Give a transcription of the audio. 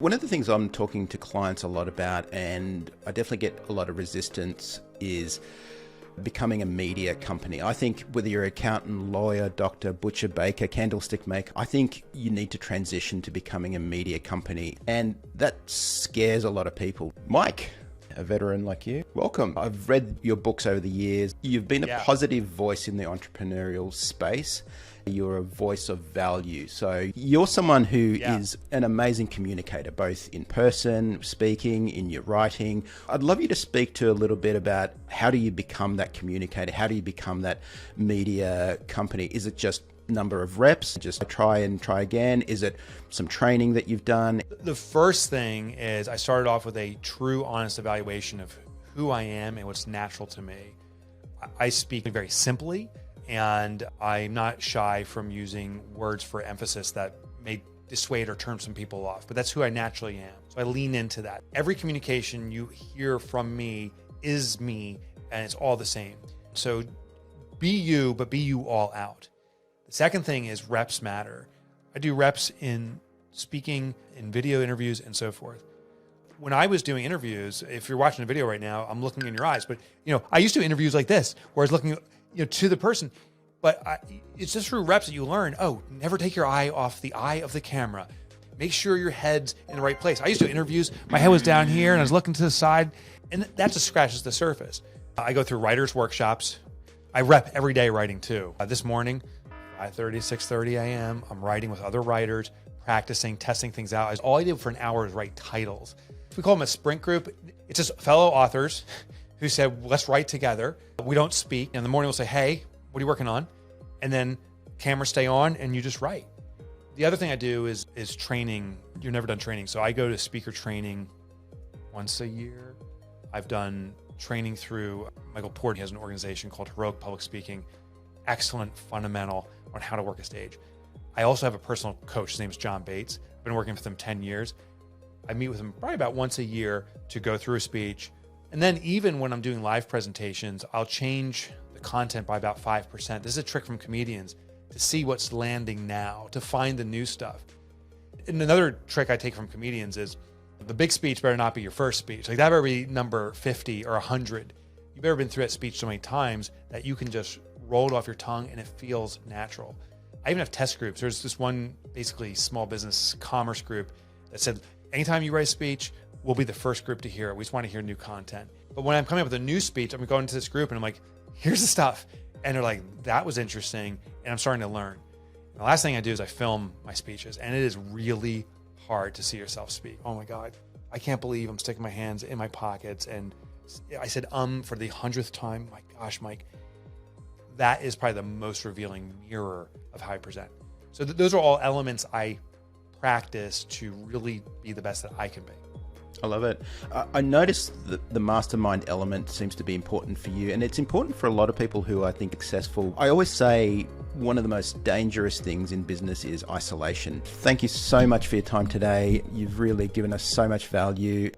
One of the things I'm talking to clients a lot about, and I definitely get a lot of resistance, is becoming a media company. I think whether you're an accountant, lawyer, doctor, butcher, baker, candlestick maker, I think you need to transition to becoming a media company. And that scares a lot of people. Mike, a veteran like you, welcome. I've read your books over the years. You've been a positive voice in the entrepreneurial space. You're a voice of value. So you're someone who is an amazing communicator, both in person, speaking, in your writing. I'd love you to speak to a little bit about how do you become that communicator? How do you become that media company? Is it just number of reps, just try and try again? Is it some training that you've done? The first thing is I started off with a true, honest evaluation of who I am and what's natural to me. I speak very simply, and I'm not shy from using words for emphasis that may dissuade or turn some people off, but that's who I naturally am. So I lean into that. Every communication you hear from me is me, and it's all the same. So be you, but be you all out. The second thing is reps matter. I do reps in speaking, in video interviews, and so forth. When I was doing interviews, if you're watching a video right now, I'm looking in your eyes, but I used to do interviews like this, where I was looking to the person, but it's just through reps that you learn, never take your eye off the eye of the camera. Make sure your head's in the right place. I used to do interviews, my head was down here and I was looking to the side, and that just scratches the surface. I go through writers' workshops. I rep every day writing too. This morning, 5:30, 6:30 a.m., I'm writing with other writers, practicing, testing things out. All I did for an hour is write titles. We call them a sprint group. It's just fellow authors who said, let's write together. We don't speak. In the morning, we'll say, hey, what are you working on? And then cameras stay on and you just write. The other thing I do is training. You've never done training. So I go to speaker training once a year. I've done training through Michael Port. He has an organization called Heroic Public Speaking. Excellent fundamental on how to work a stage. I also have a personal coach. His name is John Bates. I've been working with him 10 years. I meet with him probably about once a year to go through a speech. And then even when I'm doing live presentations, I'll change the content by about 5%. This is a trick from comedians to see what's landing now, to find the new stuff. And another trick I take from comedians is the big speech better not be your first speech. Like that better be number 50 or 100. You've ever been through that speech so many times that you can just roll it off your tongue and it feels natural. I even have test groups. There's this one basically small business commerce group that said, anytime you write a speech, we'll be the first group to hear it. We just want to hear new content. But when I'm coming up with a new speech, I'm going into this group and I'm like, here's the stuff. And they're like, that was interesting. And I'm starting to learn. And the last thing I do is I film my speeches. And it is really hard to see yourself speak. Oh my God, I can't believe I'm sticking my hands in my pockets. And I said, for the 100th time. My gosh, Mike, that is probably the most revealing mirror of how I present. So those are all elements I practice to really be the best that I can be. I love it. I noticed that the mastermind element seems to be important for you, and it's important for a lot of people who I think are successful. I always say one of the most dangerous things in business is isolation. Thank you so much for your time today. You've really given us so much value.